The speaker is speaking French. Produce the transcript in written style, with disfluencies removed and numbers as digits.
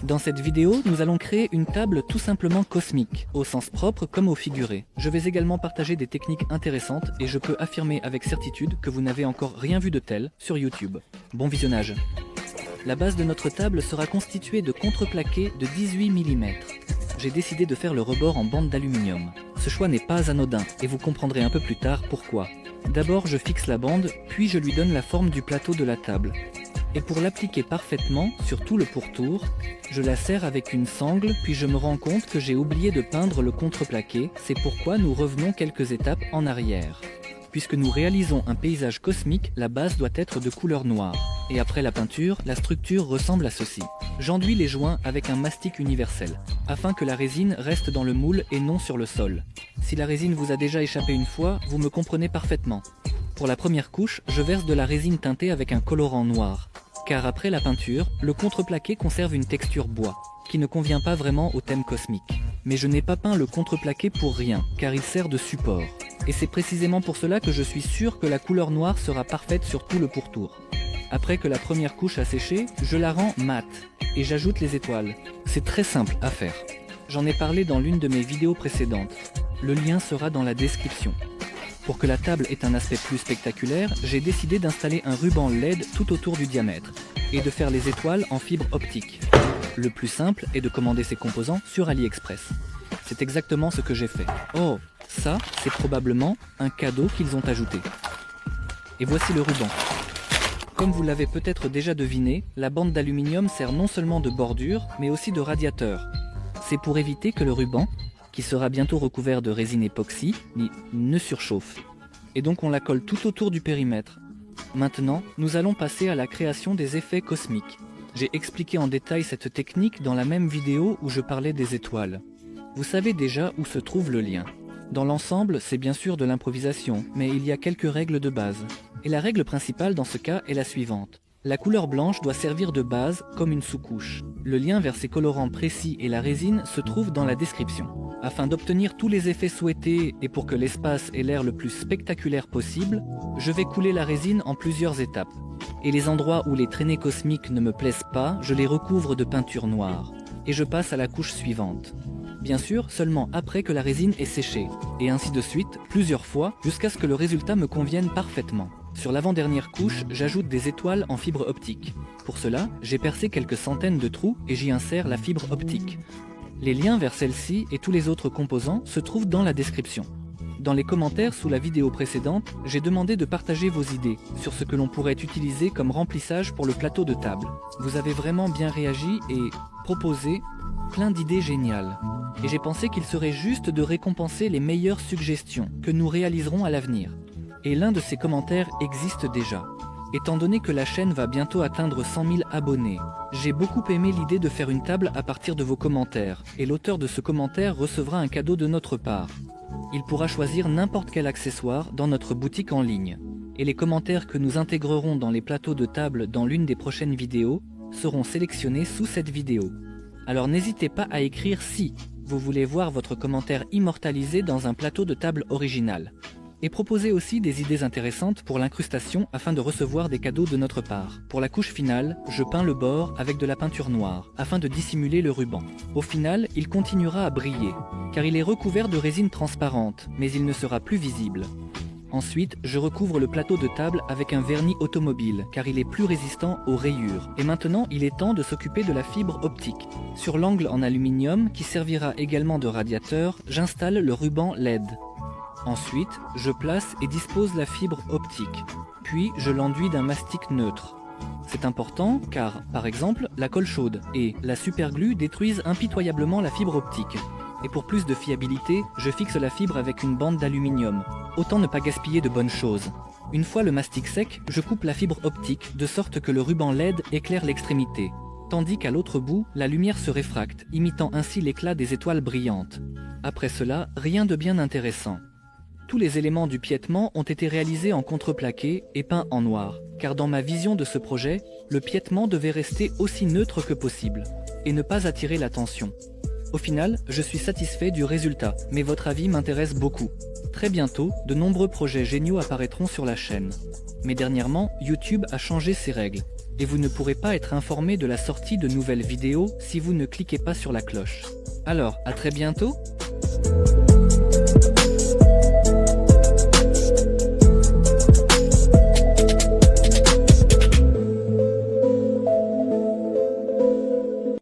Dans cette vidéo, nous allons créer une table tout simplement cosmique, au sens propre comme au figuré. Je vais également partager des techniques intéressantes et je peux affirmer avec certitude que vous n'avez encore rien vu de tel sur YouTube. Bon visionnage. La base de notre table sera constituée de contreplaqué de 18 mm. J'ai décidé de faire le rebord en bande d'aluminium. Ce choix n'est pas anodin et vous comprendrez un peu plus tard pourquoi. D'abord je fixe la bande, puis je lui donne la forme du plateau de la table. Et pour l'appliquer parfaitement sur tout le pourtour, je la serre avec une sangle, puis je me rends compte que j'ai oublié de peindre le contreplaqué, c'est pourquoi nous revenons quelques étapes en arrière. Puisque nous réalisons un paysage cosmique, la base doit être de couleur noire. Et après la peinture, la structure ressemble à ceci. J'enduis les joints avec un mastic universel, afin que la résine reste dans le moule et non sur le sol. Si la résine vous a déjà échappé une fois, vous me comprenez parfaitement. Pour la première couche, je verse de la résine teintée avec un colorant noir. Car après la peinture, le contreplaqué conserve une texture bois, qui ne convient pas vraiment au thème cosmique. Mais je n'ai pas peint le contreplaqué pour rien, car il sert de support. Et c'est précisément pour cela que je suis sûr que la couleur noire sera parfaite sur tout le pourtour. Après que la première couche a séché, je la rends mate, et j'ajoute les étoiles. C'est très simple à faire. J'en ai parlé dans l'une de mes vidéos précédentes. Le lien sera dans la description. Pour que la table ait un aspect plus spectaculaire, j'ai décidé d'installer un ruban LED tout autour du diamètre, et de faire les étoiles en fibre optique. Le plus simple est de commander ces composants sur AliExpress. C'est exactement ce que j'ai fait. Oh, ça, c'est probablement un cadeau qu'ils ont ajouté. Et voici le ruban. Comme vous l'avez peut-être déjà deviné, la bande d'aluminium sert non seulement de bordure, mais aussi de radiateur. C'est pour éviter que le ruban, qui sera bientôt recouvert de résine époxy, ne surchauffe. Et donc on la colle tout autour du périmètre. Maintenant, nous allons passer à la création des effets cosmiques. J'ai expliqué en détail cette technique dans la même vidéo où je parlais des étoiles. Vous savez déjà où se trouve le lien. Dans l'ensemble, c'est bien sûr de l'improvisation, mais il y a quelques règles de base. Et la règle principale dans ce cas est la suivante. La couleur blanche doit servir de base comme une sous-couche. Le lien vers ces colorants précis et la résine se trouve dans la description. Afin d'obtenir tous les effets souhaités et pour que l'espace ait l'air le plus spectaculaire possible, je vais couler la résine en plusieurs étapes. Et les endroits où les traînées cosmiques ne me plaisent pas, je les recouvre de peinture noire. Et je passe à la couche suivante. Bien sûr, seulement après que la résine est séchée. Et ainsi de suite, plusieurs fois, jusqu'à ce que le résultat me convienne parfaitement. Sur l'avant-dernière couche, j'ajoute des étoiles en fibre optique. Pour cela, j'ai percé quelques centaines de trous et j'y insère la fibre optique. Les liens vers celle-ci et tous les autres composants se trouvent dans la description. Dans les commentaires sous la vidéo précédente, j'ai demandé de partager vos idées sur ce que l'on pourrait utiliser comme remplissage pour le plateau de table. Vous avez vraiment bien réagi et proposé plein d'idées géniales. Et j'ai pensé qu'il serait juste de récompenser les meilleures suggestions que nous réaliserons à l'avenir. Et l'un de ces commentaires existe déjà. Étant donné que la chaîne va bientôt atteindre 100 000 abonnés, j'ai beaucoup aimé l'idée de faire une table à partir de vos commentaires, et l'auteur de ce commentaire recevra un cadeau de notre part. Il pourra choisir n'importe quel accessoire dans notre boutique en ligne. Et les commentaires que nous intégrerons dans les plateaux de table dans l'une des prochaines vidéos seront sélectionnés sous cette vidéo. Alors n'hésitez pas à écrire si vous voulez voir votre commentaire immortalisé dans un plateau de table original. Et proposez aussi des idées intéressantes pour l'incrustation afin de recevoir des cadeaux de notre part. Pour la couche finale, je peins le bord avec de la peinture noire, afin de dissimuler le ruban. Au final, il continuera à briller, car il est recouvert de résine transparente, mais il ne sera plus visible. Ensuite, je recouvre le plateau de table avec un vernis automobile, car il est plus résistant aux rayures. Et maintenant, il est temps de s'occuper de la fibre optique. Sur l'angle en aluminium, qui servira également de radiateur, j'installe le ruban LED. Ensuite, je place et dispose la fibre optique, puis je l'enduis d'un mastic neutre. C'est important car, par exemple, la colle chaude et la superglue détruisent impitoyablement la fibre optique. Et pour plus de fiabilité, je fixe la fibre avec une bande d'aluminium. Autant ne pas gaspiller de bonnes choses. Une fois le mastic sec, je coupe la fibre optique de sorte que le ruban LED éclaire l'extrémité, tandis qu'à l'autre bout, la lumière se réfracte, imitant ainsi l'éclat des étoiles brillantes. Après cela, rien de bien intéressant. Tous les éléments du piétement ont été réalisés en contreplaqué et peints en noir, car dans ma vision de ce projet, le piétement devait rester aussi neutre que possible, et ne pas attirer l'attention. Au final, je suis satisfait du résultat, mais votre avis m'intéresse beaucoup. Très bientôt, de nombreux projets géniaux apparaîtront sur la chaîne. Mais dernièrement, YouTube a changé ses règles. et vous ne pourrez pas être informé de la sortie de nouvelles vidéos si vous ne cliquez pas sur la cloche. Alors, à très bientôt!